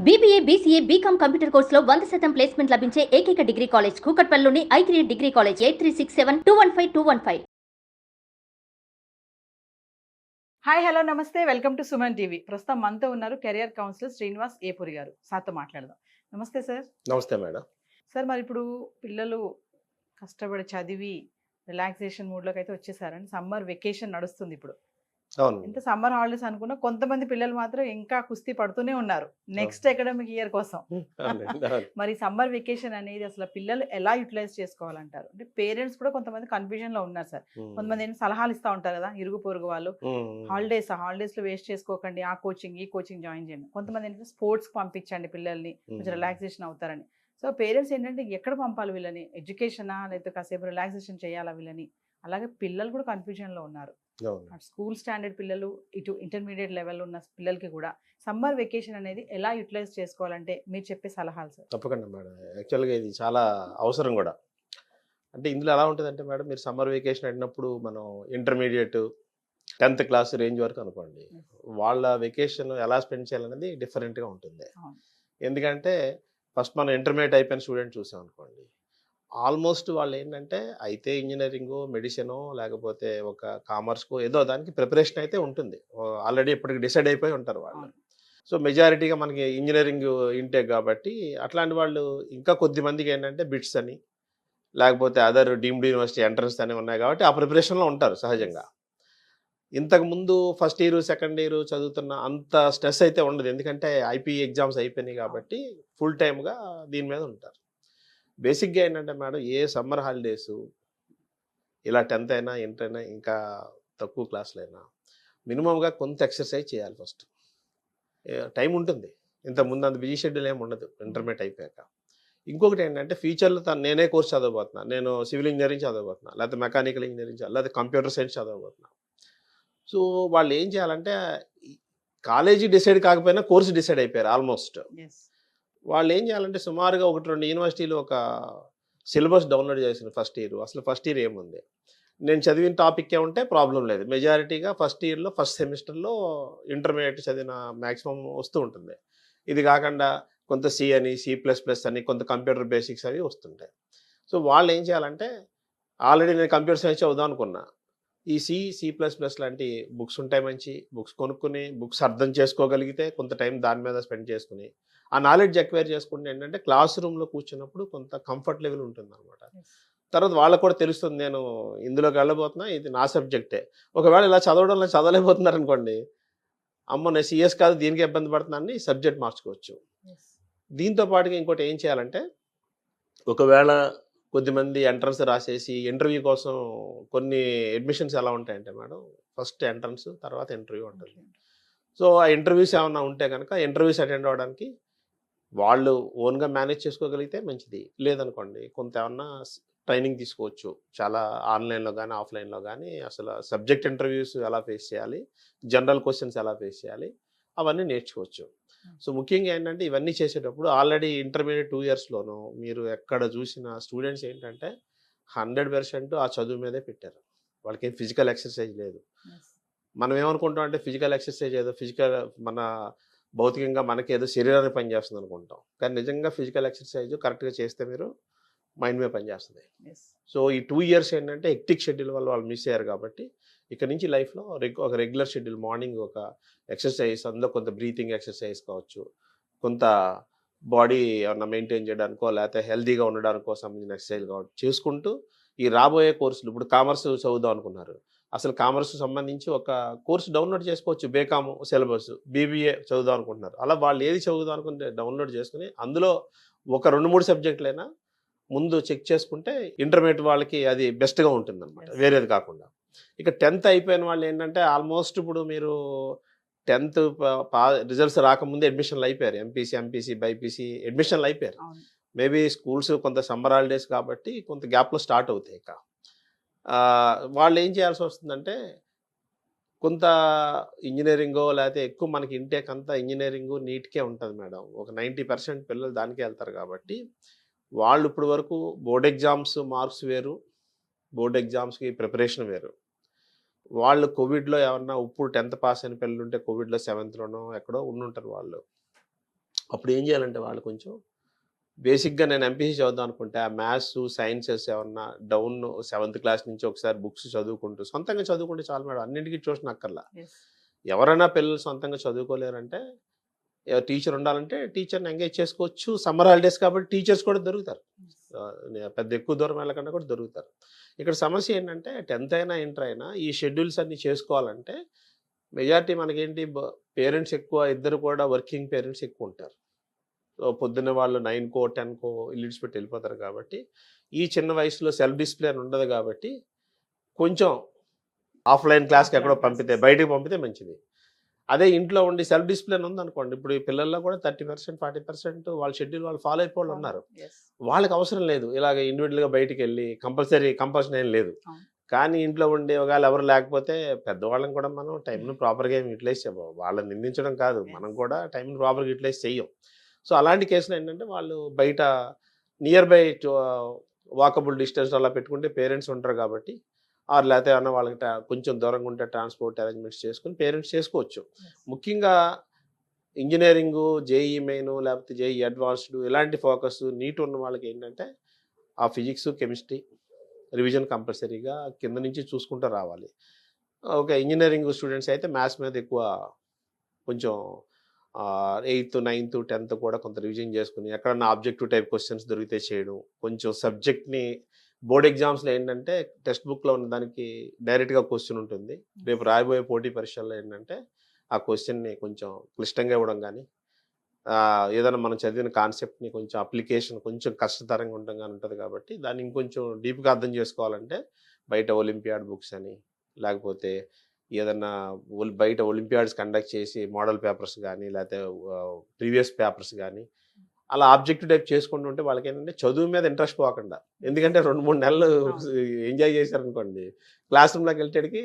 BBA, BCA, BCom computer కోర్సులో 100% placement లభించే ఏకైక డిగ్రీ కాలేజ్ కూకట్పల్లిలోని i3 degree college 8367215215. Hi hello నమస్తే వెల్కమ్ టు సుమన్ టీవీ. ప్రస్తుతం మనతో ఉన్నారు కెరియర్ కౌన్సిలర్ శ్రీనివాస్ ఏపూరి గారు. సార్తో మాట్లాడదాం. నమస్తే సార్. నమస్తే మేడం. సార్ మరి ఇప్పుడు పిల్లలు కష్టపడి చదివి రిలాక్సేషన్ మూడ్లోకి అయితే వచ్చేసారండి. సమ్మర్ వెకేషన్ నడుస్తుంది ఇప్పుడు. అవును. ఎంత సమ్మర్ హాలిడేస్ అనుకున్నా కొంతమంది పిల్లలు మాత్రం ఇంకా కుస్తీ పడుతూనే ఉన్నారు నెక్స్ట్ అకాడమిక్ ఇయర్ కోసం. మరి సమ్మర్ వెకేషన్ అనేది అసలు పిల్లలు ఎలా యూటిలైజ్ చేసుకోవాలంటారు? అంటే పేరెంట్స్ కూడా కొంతమంది కన్ఫ్యూజన్ లో ఉన్నారు సార్. కొంతమంది ఏంటి సలహాలు ఇస్తూ ఉంటారు కదా ఇరుగు పొరుగు వాళ్ళు, హాలిడేస్ లో వేస్ట్ చేసుకోకండి, ఆ కోచింగ్ ఈ కోచింగ్ జాయిన్ చేయండి. కొంతమంది ఏంటంటే స్పోర్ట్స్ పంపించండి పిల్లల్ని, కొంచెం రిలాక్సేషన్ అవుతారని. సో పేరెంట్స్ ఏంటంటే ఎక్కడ పంపాలి వీళ్ళని, ఎడ్యుకేషనా లేకపోతే కాసేపు రిలాక్సేషన్ చేయాలా వీళ్ళని? అలాగే పిల్లలు కూడా కన్ఫ్యూజన్ లో ఉన్నారు. స్కూల్ స్టాండర్డ్ పిల్లలు, ఇటు ఇంటర్మీడియట్ లెవెల్ ఉన్న పిల్లలకి కూడా సమ్మర్ వెకేషన్ అనేది ఎలా యూటిలైజ్ చేసుకోవాలంటే మీరు చెప్పే సలహాలు సార్? తప్పకుండా మేడం. యాక్చువల్గా ఇది చాలా అవసరం కూడా. అంటే ఇందులో ఎలా ఉంటుందంటే మేడం, మీరు సమ్మర్ వెకేషన్ అడిగినప్పుడు మనం ఇంటర్మీడియట్ 10th క్లాస్ రేంజ్ వరకు అనుకోండి, వాళ్ళ వెకేషన్ ఎలా స్పెండ్ చేయాలనేది డిఫరెంట్గా ఉంటుంది. ఎందుకంటే ఫస్ట్ మనం ఇంటర్మీడియట్ అయిపోయిన స్టూడెంట్ చూసాం అనుకోండి, ఆల్మోస్ట్ వాళ్ళు ఏంటంటే అయితే ఇంజనీరింగో, మెడిసినో, లేకపోతే ఒక కామర్స్కో ఏదో దానికి ప్రిపరేషన్ అయితే ఉంటుంది. ఆల్రెడీ ఇప్పటికి డిసైడ్ అయిపోయి ఉంటారు వాళ్ళు. సో మెజారిటీగా మనకి ఇంజనీరింగ్ ఇంటేక్ కాబట్టి అట్లాంటి వాళ్ళు ఇంకా కొద్ది మందికి ఏంటంటే బిట్స్ అని, లేకపోతే అదర్ డీమ్డ్ యూనివర్సిటీ ఎంట్రన్స్ అని ఉన్నాయి కాబట్టి ఆ ప్రిపరేషన్లో ఉంటారు సహజంగా. ఇంతకుముందు ఫస్ట్ ఇయర్ సెకండ్ ఇయర్ చదువుతున్న అంత స్ట్రెస్ అయితే ఉండదు, ఎందుకంటే ఐపీ ఎగ్జామ్స్ అయిపోయినాయి కాబట్టి ఫుల్ టైమ్గా దీని మీద ఉంటారు. బేసిక్గా ఏంటంటే మేడం, ఏ సమ్మర్ హాలిడేస్ ఇలా 10th అయినా ఇంటర్ అయినా ఇంకా తక్కువ క్లాసులు అయినా మినిమంగా కొంత ఎక్సర్సైజ్ చేయాలి. ఫస్ట్ టైం ఉంటుంది, ఇంతకుముందు అంత బిజీ షెడ్యూల్ ఏమి ఉండదు ఇంటర్మీడియట్ అయిపోయాక. ఇంకొకటి ఏంటంటే ఫ్యూచర్లో నేనే కోర్స్ చదవబోతున్నా, నేను సివిల్ ఇంజనీరింగ్ చదవబోతున్నా, లేకపోతే మెకానికల్ ఇంజనీరింగ్, లేకపోతే కంప్యూటర్ సైన్స్ చదవబోతున్నా. సో వాళ్ళు ఏం చేయాలంటే కాలేజీ డిసైడ్ కాకపోయినా కోర్సు డిసైడ్ అయిపోయారు ఆల్మోస్ట్. వాళ్ళు ఏం చేయాలంటే సుమారుగా 1-2 యూనివర్సిటీలు ఒక సిలబస్ డౌన్లోడ్ చేసిన ఫస్ట్ ఇయర్. అసలు ఫస్ట్ ఇయర్ ఏముంది, నేను చదివిన టాపిక్ ఉంటే ప్రాబ్లం లేదు. మెజారిటీగా ఫస్ట్ ఇయర్లో ఫస్ట్ సెమిస్టర్లో ఇంటర్మీడియట్ చదివిన మ్యాక్సిమం వస్తూ ఉంటుంది. ఇది కాకుండా కొంత సి అని, C++ అని, కొంత కంప్యూటర్ బేసిక్స్ అవి వస్తుంటాయి. సో వాళ్ళు ఏం చేయాలంటే, ఆల్రెడీ నేను కంప్యూటర్ సైన్స్ చదువుదాం అనుకున్నా, ఈ C++ లాంటి బుక్స్ ఉంటాయి, మంచి బుక్స్ కొనుక్కుని బుక్స్ అర్థం చేసుకోగలిగితే కొంత టైం దాని మీద స్పెండ్ చేసుకుని ఆ నాలెడ్జ్ ఎక్వైర్ చేసుకుంటే ఏంటంటే క్లాస్ రూమ్లో కూర్చున్నప్పుడు కొంత కంఫర్ట్ లెవెల్ ఉంటుంది అనమాట. తర్వాత వాళ్ళకు కూడా తెలుస్తుంది, నేను ఇందులోకి వెళ్ళబోతున్నా, ఇది నా సబ్జెక్టే. ఒకవేళ ఇలా చదవడంలో చదవలేకపోతున్నారు అనుకోండి, అమ్మో నేను CS కాదు దీనికి ఇబ్బంది పడుతున్నాను, సబ్జెక్ట్ మార్చుకోవచ్చు. దీంతో పాటుగా ఇంకోటి ఏం చేయాలంటే, ఒకవేళ కొద్దిమంది ఎంట్రన్స్ రాసేసి ఇంటర్వ్యూ కోసం, కొన్ని అడ్మిషన్స్ ఎలా ఉంటాయంటే మేడం, ఫస్ట్ ఎంట్రన్స్ తర్వాత ఇంటర్వ్యూ ఉంటుంది. సో ఆ ఇంటర్వ్యూస్ ఏమన్నా ఉంటే కనుక ఇంటర్వ్యూస్ అటెండ్ అవ్వడానికి వాళ్ళు ఓన్గా మేనేజ్ చేసుకోగలిగితే మంచిది. లేదనుకోండి కొంత ఏమన్నా ట్రైనింగ్ తీసుకోవచ్చు, చాలా ఆన్లైన్లో కానీ ఆఫ్లైన్లో కానీ. అసలు సబ్జెక్ట్ ఇంటర్వ్యూస్ ఎలా ఫేస్ చేయాలి, జనరల్ క్వశ్చన్స్ ఎలా ఫేస్ చేయాలి, అవన్నీ నేర్చుకోవచ్చు. సో ముఖ్యంగా ఏంటంటే ఇవన్నీ చేసేటప్పుడు ఆల్రెడీ ఇంటర్మీడియట్ 2 ఇయర్స్లోనూ మీరు ఎక్కడ చూసిన స్టూడెంట్స్ ఏంటంటే 100% ఆ చదువు మీదే పెట్టారు. వాళ్ళకి ఫిజికల్ ఎక్సర్సైజ్ లేదు. మనం ఏమనుకుంటాం అంటే ఫిజికల్ ఎక్సర్సైజ్ ఏదో మన భౌతికంగా మనకి ఏదో శరీరాన్ని పనిచేస్తుంది అనుకుంటాం, కానీ నిజంగా ఫిజికల్ ఎక్సర్సైజ్ కరెక్ట్గా చేస్తే మీరు మైండ్ మీద పనిచేస్తుంది. సో ఈ 2 ఇయర్స్ ఏంటంటే హెక్టిక్ షెడ్యూల్ వల్ల వాళ్ళు మిస్ అయ్యారు కాబట్టి ఇక్కడ నుంచి లైఫ్లో ఒక రెగ్యులర్ షెడ్యూల్, మార్నింగ్ ఒక ఎక్సర్సైజ్, అందులో కొంత బ్రీతింగ్ ఎక్సర్సైజ్ కావచ్చు, కొంత బాడీ ఏమన్నా మెయింటైన్ చేయడానికో లేకపోతే హెల్తీగా ఉండడానికో సంబంధించిన ఎక్సర్సైజ్ కావచ్చు చేసుకుంటూ ఈ రాబోయే కోర్సులు, ఇప్పుడు కామర్స్ చదువుదాం అనుకున్నారు, అసలు కామర్స్ సంబంధించి ఒక కోర్సు డౌన్లోడ్ చేసుకోవచ్చు, బీకామ్ సిలబస్, BBA చదువుదాం అనుకుంటున్నారు, అలా వాళ్ళు ఏది చదువుదాం అనుకుంటే డౌన్లోడ్ చేసుకుని అందులో ఒక 2-3 సబ్జెక్టులైనా ముందు చెక్ చేసుకుంటే ఇంటర్మీడియట్ వాళ్ళకి అది బెస్ట్గా ఉంటుంది అనమాట, వేరేది కాకుండా. ఇక 10th అయిపోయిన వాళ్ళు ఏంటంటే ఆల్మోస్ట్ ఇప్పుడు మీరు 10th రిజల్ట్స్ రాకముందే అడ్మిషన్లు అయిపోయారు, MPC, BPC అడ్మిషన్లు అయిపోయారు. మేబీ స్కూల్స్ కొంత సమ్మర్ హాలిడేస్ కాబట్టి కొంత గ్యాప్లో స్టార్ట్ అవుతాయి. ఇక వాళ్ళు ఏం చేయాల్సి వస్తుందంటే, కొంత ఇంజనీరింగో లేకపోతే ఎక్కువ మనకి ఇంటేక్ అంతా ఇంజనీరింగు నీట్కే ఉంటుంది మేడం. ఒక 90% పిల్లలు దానికే వెళ్తారు కాబట్టి వాళ్ళు ఇప్పుడు వరకు బోర్డ్ ఎగ్జామ్స్ మార్క్స్ వేరు, బోర్డ్ ఎగ్జామ్స్కి ప్రిపరేషన్ వేరు. వాళ్ళు కోవిడ్లో ఏమన్నా ఇప్పుడు 10th పాస్ అయిన పిల్లలు ఉంటే కోవిడ్లో 7th లోనో ఎక్కడో ఉండుంటారు వాళ్ళు. అప్పుడు ఏం చేయాలంటే వాళ్ళు కొంచెం బేసిక్గా నేను ఎంపీసీ చదువుదాం అనుకుంటే ఆ మ్యాథ్స్ సైన్సెస్ ఏమన్నా డౌన్ 7th క్లాస్ నుంచి ఒకసారి బుక్స్ చదువుకుంటూ సొంతంగా చదువుకుంటే చాలు మేడం, అన్నింటికి ట్యూషన్ అక్కర్లా. ఎవరైనా పిల్లలు సొంతంగా చదువుకోలేరంటే టీచర్ ఉండాలంటే టీచర్ని ఎంగేజ్ చేసుకోవచ్చు. సమ్మర్ హాలిడేస్ కాబట్టి టీచర్స్ కూడా దొరుకుతారు, పెద్ద ఎక్కువ దూరం వెళ్ళకుండా కూడా దొరుకుతారు. ఇక్కడ సమస్య ఏంటంటే 10th అయినా ఇంటర్ అయినా ఈ షెడ్యూల్స్ అన్నీ చేసుకోవాలంటే మెజారిటీ మనకేంటి పేరెంట్స్ ఎక్కువ, ఇద్దరు కూడా వర్కింగ్ పేరెంట్స్ ఎక్కువ ఉంటారు. సో పొద్దున్న వాళ్ళు 9కో 10కో ఇల్లు విడిచిపెట్టి వెళ్ళిపోతారు కాబట్టి ఈ చిన్న వయసులో సెల్ఫ్ డిసిప్లిన్ ఉండదు కాబట్టి కొంచెం ఆఫ్లైన్ క్లాస్కి ఎక్కడో పంపితే, బయటకు పంపితే మంచిది. అదే ఇంట్లో ఉండి సెల్ఫ్ డిసిప్లిన్ ఉందనుకోండి, ఇప్పుడు ఈ పిల్లల్లో కూడా 30% 40% వాళ్ళ షెడ్యూల్ వాళ్ళు ఫాలో అయిపోవాలి ఉన్నారు. వాళ్ళకి అవసరం లేదు ఇలాగ ఇండివిజువల్గా బయటికి వెళ్ళి కంపల్షన్ ఏం లేదు. కానీ ఇంట్లో ఉండి ఒకవేళ ఎవరు లేకపోతే పెద్దవాళ్ళని కూడా మనం టైంను ప్రాపర్గా ఏమి యూటిలైజ్ చేయము. వాళ్ళని నిందించడం కాదు, మనం కూడా టైంను ప్రాపర్గా యూటిలైజ్ చెయ్యం. సో అలాంటి కేసులు ఏంటంటే వాళ్ళు బయట నియర్ బై వాకబుల్ డిస్టెన్స్ అలా పెట్టుకుంటే పేరెంట్స్ ఉంటారు కాబట్టి, లేకపోతే ఏమన్నా వాళ్ళకి కొంచెం దూరంగా ఉంటే ట్రాన్స్పోర్ట్ అరేంజ్మెంట్స్ చేసుకుని పేరెంట్స్ చేసుకోవచ్చు. ముఖ్యంగా ఇంజనీరింగు, జేఈ మెయిన్ లేకపోతే జేఈ అడ్వాన్స్డ్ ఇలాంటి ఫోకస్ నీట్ ఉన్న వాళ్ళకి ఏంటంటే ఆ ఫిజిక్స్ కెమిస్ట్రీ రివిజన్ కంపల్సరీగా కింద నుంచి చూసుకుంటూ రావాలి. ఓకే, ఇంజనీరింగ్ స్టూడెంట్స్ అయితే మ్యాథ్స్ మీద ఎక్కువ కొంచెం 8th 9th 10th కూడా కొంత రివిజన్ చేసుకుని ఎక్కడన్నా ఆబ్జెక్టివ్ టైప్ క్వశ్చన్స్ దొరికితే చేయడం. కొంచెం సబ్జెక్ట్ని బోర్డ్ ఎగ్జామ్స్లో ఏంటంటే టెక్స్ట్ బుక్లో ఉన్న దానికి డైరెక్ట్గా క్వశ్చన్ ఉంటుంది. రేపు రాయబోయే పోటీ పరీక్షల్లో ఏంటంటే ఆ క్వశ్చన్ని కొంచెం క్లిష్టంగా ఇవ్వడం కానీ, ఏదైనా మనం చదివిన కాన్సెప్ట్ని కొంచెం అప్లికేషన్ కొంచెం కష్టతరంగా ఉండడం కానీ ఉంటుంది. కాబట్టి దాన్ని ఇంకొంచెం డీప్గా అర్థం చేసుకోవాలంటే బయట ఒలింపియాడ్ బుక్స్ అని, లేకపోతే ఏదన్నా బయట ఒలింపియాడ్స్ కండక్ట్ చేసి మోడల్ పేపర్స్ కానీ, లేకపోతే ప్రీవియస్ పేపర్స్ కానీ అలా ఆబ్జెక్టివ్ టైప్ చేసుకుంటుంటే వాళ్ళకి ఏంటంటే చదువు మీద ఇంట్రెస్ట్ పోకుండా, ఎందుకంటే 2-3 నెలలు ఎంజాయ్ చేశారనుకోండి క్లాస్ రూమ్లోకి వెళ్ళేటికి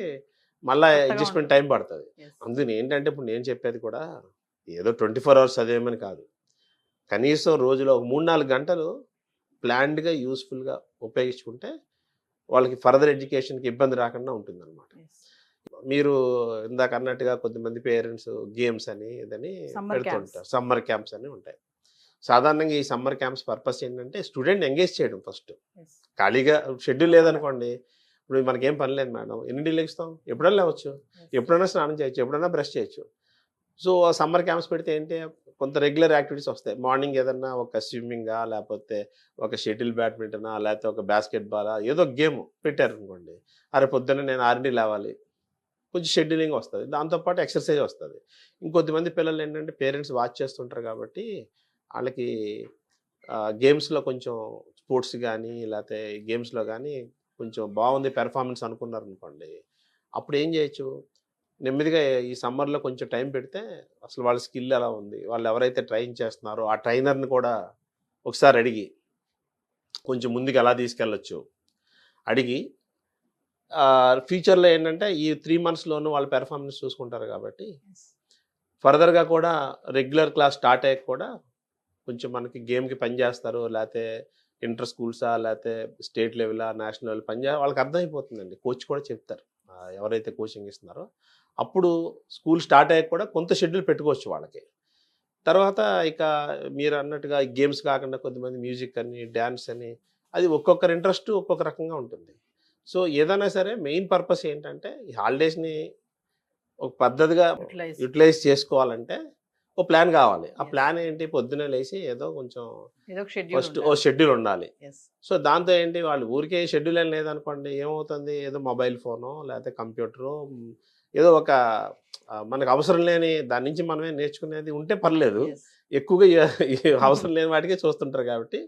మళ్ళీ అడ్జస్ట్మెంట్ టైం పడుతుంది. అందుకని ఏంటంటే ఇప్పుడు నేను చెప్పేది కూడా ఏదో 24 hours చదివేమని కాదు, కనీసం రోజులో 3-4 గంటలు ప్లాన్డ్గా యూస్ఫుల్గా ఉపయోగించుకుంటే వాళ్ళకి ఫర్దర్ ఎడ్యుకేషన్కి ఇబ్బంది రాకుండా ఉంటుందన్నమాట. మీరు ఇందాక అన్నట్టుగా కొద్దిమంది పేరెంట్స్ గేమ్స్ అని ఇదని పెడుతుంటారు, సమ్మర్ క్యాంప్స్ అని ఉంటాయి. సాధారణంగా ఈ సమ్మర్ క్యాంప్స్ పర్పస్ ఏంటంటే స్టూడెంట్ ఎంగేజ్ చేయడం. ఫస్ట్ ఖాళీగా షెడ్యూల్ లేదనుకోండి, ఇప్పుడు మనకేం పని లేదు మేడం, ఎన్నింటికి లేస్తాం, ఎప్పుడైనా లేవచ్చు, ఎప్పుడైనా స్నానం చేయొచ్చు, ఎప్పుడైనా బ్రష్ చేయొచ్చు. సో సమ్మర్ క్యాంప్స్ పెడితే ఏంటి కొంత రెగ్యులర్ యాక్టివిటీస్ వస్తాయి. మార్నింగ్ ఏదన్నా ఒక స్విమ్మింగా, లేకపోతే ఒక షటిల్ బ్యాడ్మింటనా, లేకపోతే ఒక బాస్కెట్బాలా, ఏదో గేమ్ పెట్టారు అనుకోండి, అరే పొద్దున్న నేను 6ంటికి లేవాలి, కొంచెం షెడ్యూలింగ్ వస్తుంది, దాంతోపాటు ఎక్సర్సైజ్ వస్తుంది. ఇంకొద్దిమంది పిల్లలు ఏంటంటే పేరెంట్స్ వాచ్ చేస్తుంటారు కాబట్టి వాళ్ళకి గేమ్స్లో కొంచెం స్పోర్ట్స్ కానీ లేకపోతే గేమ్స్లో కానీ కొంచెం బాగుంది పెర్ఫార్మెన్స్ అనుకున్నారు అనుకోండి, అప్పుడు ఏం చేయొచ్చు, నెమ్మదిగా ఈ సమ్మర్లో కొంచెం టైం పెడితే అసలు వాళ్ళ స్కిల్ ఎలా ఉంది, వాళ్ళు ఎవరైతే ట్రైన్ చేస్తున్నారో ఆ ట్రైనర్ని కూడా ఒకసారి అడిగి కొంచెం ముందుకు ఎలా తీసుకెళ్ళచ్చు అడిగి, ఫ్యూచర్లో ఏంటంటే ఈ 3 monthsలోనూ వాళ్ళ పెర్ఫార్మెన్స్ చూసుకుంటారు కాబట్టి ఫర్దర్గా కూడా రెగ్యులర్ క్లాస్ స్టార్ట్ అయ్యాక కూడా కొంచెం మనకి గేమ్కి పనిచేస్తారు, లేకపోతే ఇంటర్ స్కూల్సా లేకపోతే స్టేట్ లెవెలా నేషనల్ లెవెల్ వాళ్ళకి అర్థమైపోతుందండి. కోచ్ కూడా చెప్తారు ఎవరైతే కోచింగ్ ఇస్తున్నారో. అప్పుడు స్కూల్ స్టార్ట్ అయ్యాక కూడా కొంత షెడ్యూల్ పెట్టుకోవచ్చు వాళ్ళకి. తర్వాత ఇక మీరు అన్నట్టుగా గేమ్స్ కాకుండా కొద్దిమంది మ్యూజిక్ అని, డ్యాన్స్ అని, అది ఒక్కొక్కరి ఇంట్రెస్ట్ ఒక్కొక్క రకంగా ఉంటుంది. సో ఏదైనా సరే మెయిన్ పర్పస్ ఏంటంటే ఈ హాలిడేస్ని ఒక పద్ధతిగా యూటిలైజ్ చేసుకోవాలంటే ఓ ప్లాన్ కావాలి. ఆ ప్లాన్ ఏంటి, పొద్దున్నే లేచి ఏదో కొంచెం ఫస్ట్ ఓ షెడ్యూల్ ఉండాలి. సో దాంతో ఏంటి, వాళ్ళు ఊరికే షెడ్యూల్ ఏం లేదనుకోండి, ఏమవుతుంది, ఏదో మొబైల్ ఫోనో లేకపోతే కంప్యూటరో ఏదో ఒక మనకు అవసరం లేని దాని నుంచి మనమే నేర్చుకునేది ఉంటే పర్లేదు, ఎక్కువగా అవసరం లేని వాటికే చూస్తుంటారు కాబట్టి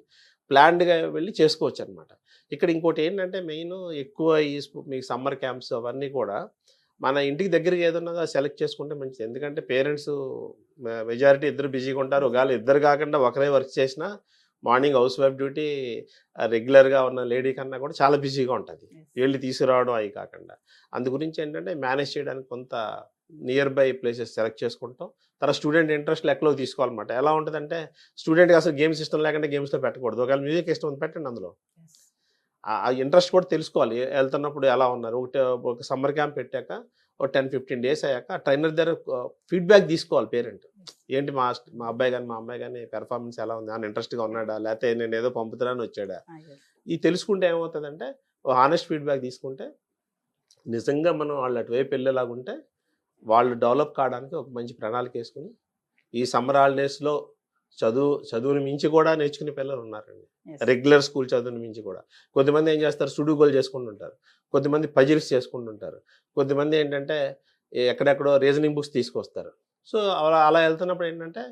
ప్లాన్డ్గా వెళ్ళి చేసుకోవచ్చు అనమాట. ఇక్కడ ఇంకోటి ఏంటంటే మెయిన్ ఎక్కువ ఈ మీకు సమ్మర్ క్యాంప్స్ అవన్నీ కూడా మన ఇంటికి దగ్గరగా ఏదన్నా సెలెక్ట్ చేసుకుంటే మంచిది. ఎందుకంటే పేరెంట్స్ మెజారిటీ ఇద్దరు బిజీగా ఉంటారు. ఒకవేళ ఇద్దరు కాకుండా ఒకరే వర్క్ చేసినా మార్నింగ్ హౌస్ వైఫ్ డ్యూటీ రెగ్యులర్గా ఉన్న లేడీ కన్నా కూడా చాలా బిజీగా ఉంటుంది, వెళ్ళి తీసుకురావడం అవి కాకుండా. అందు గురించి ఏంటంటే మేనేజ్ చేయడానికి కొంత నియర్ బై ప్లేసెస్ సెలెక్ట్ చేసుకుంటాం. తర్వాత స్టూడెంట్ ఇంట్రెస్ట్ లెక్కలోకి తీసుకోవాలన్నమాట. ఎలా ఉంటుందంటే స్టూడెంట్కి అసలు గేమ్స్ ఇష్టం లేకుండా గేమ్స్లో పెట్టకూడదు, ఒకవేళ మ్యూజిక్ ఇష్టం పెట్టండి, అందులో ఆ ఇంట్రెస్ట్ కూడా తెలుసుకోవాలి. వెళ్తున్నప్పుడు ఎలా ఉన్నారు, ఒక సమ్మర్ క్యాంప్ పెట్టాక ఓ 10-15 డేస్ అయ్యాక ట్రైనర్ దగ్గర ఫీడ్బ్యాక్ తీసుకోవాలి పేరెంట్. ఏంటి మా అబ్బాయి కానీ మా అమ్మాయి కానీ పెర్ఫార్మెన్స్ ఎలా ఉంది, అని ఇంట్రెస్ట్గా ఉన్నాడా, లేకపోతే నేను ఏదో పంపుతున్నాను వచ్చాడా, ఇది తెలుసుకుంటే ఏమవుతుందంటే హానెస్ట్ ఫీడ్బ్యాక్ తీసుకుంటే నిజంగా మనం వాళ్ళు అటువైపు వెళ్ళేలాగుంటే వాళ్ళు డెవలప్ కావడానికి ఒక మంచి ప్రణాళిక వేసుకుని ఈ సమ్మర్ హాలిడేస్లో చదువుని మించి కూడా నేర్చుకునే పిల్లలు ఉన్నారండి. రెగ్యులర్ స్కూల్ చదువుని మించి కూడా కొద్దిమంది ఏం చేస్తారు, సుడుగోలు చేసుకుంటుంటారు, కొద్దిమంది పజిల్స్ చేసుకుంటుంటారు, కొద్దిమంది ఏంటంటే ఎక్కడెక్కడో రీజనింగ్ బుక్స్ తీసుకొస్తారు. సో అలా వెళ్తున్నప్పుడు ఏంటంటే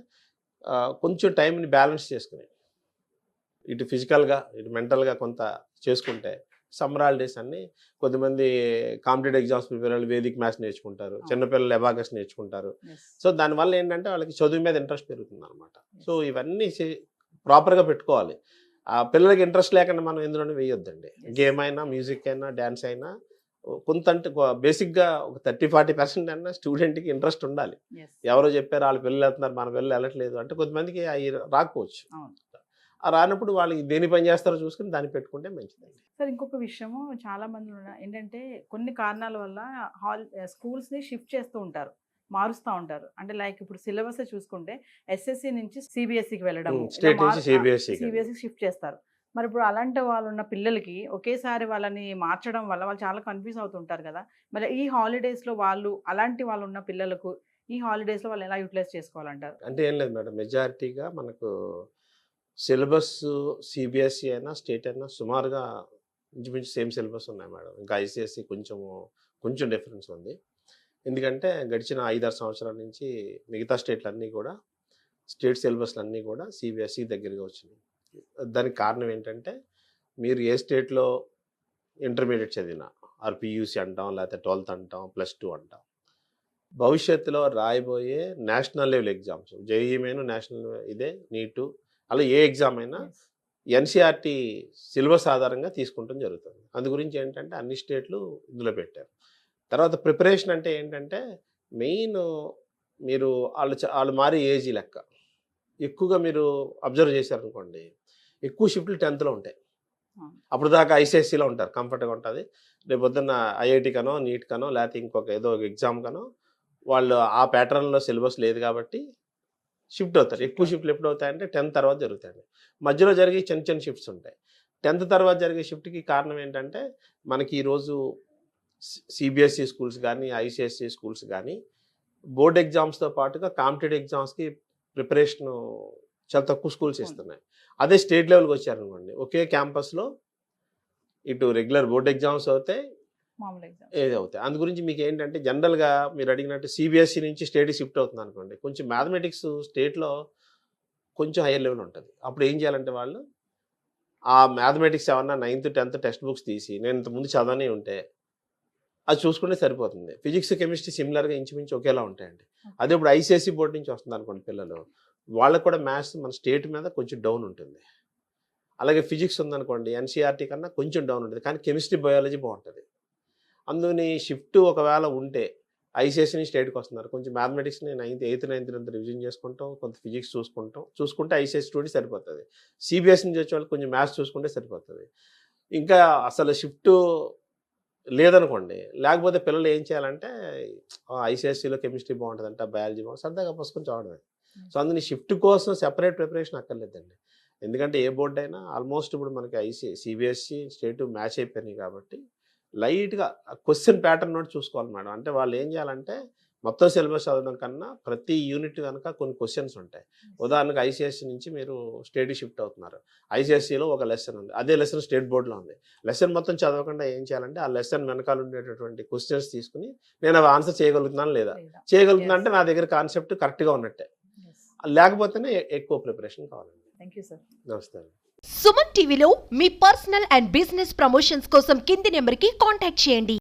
కొంచెం టైంని బ్యాలెన్స్ చేసుకుని ఇటు ఫిజికల్గా ఇటు మెంటల్గా కొంత చేసుకుంటే సమ్మర్ హాలిడేస్ అన్ని కొద్దిమంది కాంపిటేటివ్ ఎగ్జామ్స్ ప్రిపేర్ అయ్యి వేదిక్ మ్యాథ్స్ నేర్చుకుంటారు, చిన్నపిల్లలు ఎబాకస్ నేర్చుకుంటారు. సో దానివల్ల ఏంటంటే వాళ్ళకి చదువు మీద ఇంట్రెస్ట్ పెరుగుతుంది అనమాట. సో ఇవన్నీ ప్రాపర్గా పెట్టుకోవాలి. ఆ పిల్లలకి ఇంట్రెస్ట్ లేకుండా మనం ఎందులోనే వేయొద్దండి. గేమ్ అయినా, మ్యూజిక్ అయినా, డ్యాన్స్ అయినా కొంత అంటే బేసిక్గా ఒక 30-40% అయినా స్టూడెంట్కి ఇంట్రెస్ట్ ఉండాలి. ఎవరో చెప్పారు వాళ్ళ పిల్లలు వెళ్తున్నారు మన పిల్లలు వెళ్ళట్లేదు అంటే కొంతమందికి అవి రాకపోవచ్చు. ఆ రానప్పుడు వాళ్ళకి దేని పని చేస్తారో చూసుకుని దాన్ని పెట్టుకుంటే మంచిదండి. సార్ ఇంకొక విషయము చాలా మంది ఏంటంటే కొన్ని కారణాల వల్ల స్కూల్స్ని షిఫ్ట్ చేస్తూ ఉంటారు, మారుస్తూ ఉంటారు. అంటే లైక్ ఇప్పుడు సిలబస్ చూసుకుంటే ఎస్ఎస్సి నుంచి సిబిఎస్ఈకి వెళ్ళడం, స్టేట్ నుంచి సిబిఎస్ఈకి షిఫ్ట్ చేస్తారు. మరి ఇప్పుడు అలాంటి వాళ్ళు ఉన్న పిల్లలకి ఒకేసారి వాళ్ళని మార్చడం వల్ల వాళ్ళు చాలా కన్ఫ్యూజ్ అవుతుంటారు కదా. మరి ఈ హాలిడేస్లో అలాంటి వాళ్ళు ఉన్న పిల్లలకు ఈ హాలిడేస్లో వాళ్ళు ఎలా యూటిలైజ్ చేసుకోవాలంటారు? అంటే ఏం లేదు మేడం, మెజారిటీగా మనకు సిలబస్ సిబిఎస్ఈ అయినా స్టేట్ అయినా సుమారుగా ఇంచుమించు సేమ్ సిలబస్ ఉన్నాయి మేడం. ఇంకా ఐసిఎస్ఈ కొంచెం డిఫరెన్స్ ఉంది. ఎందుకంటే గడిచిన 5-6 సంవత్సరాల నుంచి మిగతా స్టేట్లన్నీ కూడా స్టేట్ సిలబస్లన్నీ కూడా సిబిఎస్ఈ దగ్గరగా వచ్చినాయి. దానికి కారణం ఏంటంటే మీరు ఏ స్టేట్లో ఇంటర్మీడియట్ చదివినా ఆర్పియూసి అంటాం, లేకపోతే 12th అంటాం, +2 అంటాం, భవిష్యత్తులో రాయబోయే national level exams JEE main, national ఇదే నీటు, అలా ఏ ఎగ్జామ్ అయినా ఎన్సీఆర్టీ సిలబస్ ఆధారంగా తీసుకుంటాం జరుగుతుంది. అందు గురించి ఏంటంటే అన్ని స్టేట్లు ఇందులో పెట్టారు. తర్వాత ప్రిపరేషన్ అంటే ఏంటంటే మెయిన్ మీరు వాళ్ళు మారే ఏజ్ లెక్క ఎక్కువగా మీరు అబ్జర్వ్ చేశారనుకోండి, ఎక్కువ షిఫ్ట్లు 10th ఉంటాయి. అప్పుడు దాకా ఐసిఎస్సిలో ఉంటారు, కంఫర్ట్గా ఉంటుంది. రేపు పొద్దున్న ఐఐటి కనో, నీట్ కనో, లేకపోతే ఇంకొక ఏదో ఒక ఎగ్జామ్ కనో వాళ్ళు ఆ ప్యాటర్న్లో సిలబస్ లేదు కాబట్టి షిఫ్ట్ అవుతారు. ఎక్కువ షిఫ్ట్లు ఎప్పుడు అవుతాయంటే 10th తర్వాత జరుగుతాయండి. మధ్యలో జరిగే చిన్న షిఫ్ట్స్ ఉంటాయి. 10th తర్వాత జరిగే షిఫ్ట్కి కారణం ఏంటంటే మనకి ఈరోజు సిబిఎస్ఈ స్కూల్స్ కానీ, ఐసిఎస్ఈ స్కూల్స్ కానీ బోర్డ్ ఎగ్జామ్స్తో పాటుగా కాంపిటేటివ్ ఎగ్జామ్స్కి ప్రిపరేషన్ చాలా తక్కువ స్కూల్స్ ఇస్తున్నాయి. అదే స్టేట్ లెవెల్కి వచ్చారనుకోండి, ఒకే క్యాంపస్లో ఇటు రెగ్యులర్ బోర్డ్ ఎగ్జామ్స్ అవుతాయి, ఏది అవుతాయి. అందు గురించి మీకు ఏంటంటే జనరల్గా మీరు అడిగినట్టు సిబిఎస్ఈ నుంచి స్టేట్కి షిఫ్ట్ అవుతుంది అనుకోండి, కొంచెం మ్యాథమెటిక్స్ స్టేట్లో కొంచెం హైయర్ లెవెల్ ఉంటుంది. అప్పుడు ఏం చేయాలంటే వాళ్ళు ఆ మ్యాథమెటిక్స్ ఏమన్నా 9th 10th టెక్స్ట్ బుక్స్ తీసి నేను ఇంతకుముందు చదవనే ఉంటే అది చూసుకుంటే సరిపోతుంది. ఫిజిక్స్ కెమిస్ట్రీ సిమిలర్గా ఇంచుమించు ఒకేలా ఉంటాయండి. అదే ఇప్పుడు ఐసిఎస్ఈ బోర్డు నుంచి వస్తుంది అనుకోండి పిల్లలు, వాళ్ళకు కూడా మ్యాథ్స్ మన స్టేట్ మీద కొంచెం డౌన్ ఉంటుంది. అలాగే ఫిజిక్స్ ఉందనుకోండి ఎన్సీఆర్టీ కన్నా కొంచెం డౌన్ ఉంటుంది, కానీ కెమిస్ట్రీ బయాలజీ బాగుంటుంది. అందుని షిఫ్ట్ ఒకవేళ ఉంటే ఐసిఎస్ఈని స్టేట్కి వస్తున్నారు, కొంచెం మ్యాథమెటిక్స్ని 8th 9th రివిజన్ చేసుకుంటాం, కొంత ఫిజిక్స్ చూసుకుంటే ఐసిఎస్ఈ స్టూడెంట్ సరిపోతుంది. సిబిఎస్ఈ నుంచి వచ్చే వాళ్ళకి కొంచెం మ్యాథ్స్ చూసుకుంటే సరిపోతుంది. ఇంకా అసలు షిఫ్ట్ లేదనుకోండి, లేకపోతే పిల్లలు ఏం చేయాలంటే ఐసిఎస్ఈలో కెమిస్ట్రీ బాగుంటుందంట, బయాలజీ బాగుంటుంది, సరదాగా పుస్తకం చదవడమే. సో అందుని షిఫ్ట్ కోసం సెపరేట్ ప్రిపరేషన్ అక్కర్లేదండి. ఎందుకంటే ఏ బోర్డు అయినా ఆల్మోస్ట్ ఇప్పుడు మనకి సిబిఎస్ఈ స్టేట్ మ్యాచ్ అయిపోయినాయి కాబట్టి లైట్గా క్వశ్చన్ ప్యాటర్న్ నోట్ చూసుకోవాలి మేడం. అంటే వాళ్ళు ఏం చేయాలంటే మొత్తం సిలబస్ చదవడం కన్నా ప్రతి యూనిట్ కనుక కొన్ని క్వశ్చన్స్ ఉంటాయి. ఉదాహరణకు ఐసిఎస్ఈ నుంచి మీరు స్టేట్కి షిఫ్ట్ అవుతున్నారు, ఐసిఎస్ఈలో ఒక లెసన్ ఉంది, అదే లెసన్ స్టేట్ బోర్డులో ఉంది. లెసన్ మొత్తం చదవకుండా ఏం చేయాలంటే ఆ లెసన్ వెనకాల ఉండేటటువంటి క్వశ్చన్స్ తీసుకుని నేను అవి ఆన్సర్ చేయగలుగుతున్నాను లేదా, చేయగలుగుతున్నా అంటే నా దగ్గర కాన్సెప్ట్ కరెక్ట్గా ఉన్నట్టే, లేకపోతేనే ఎక్కువ ప్రిపరేషన్ కావాలండి. Thank you sir. నమస్తే. సుమన్ టీవీలో మీ పర్సనల్ అండ్ బిజినెస్ ప్రమోషన్స్ కోసం కింది నెంబర్కి కాంటాక్ట్ చేయండి.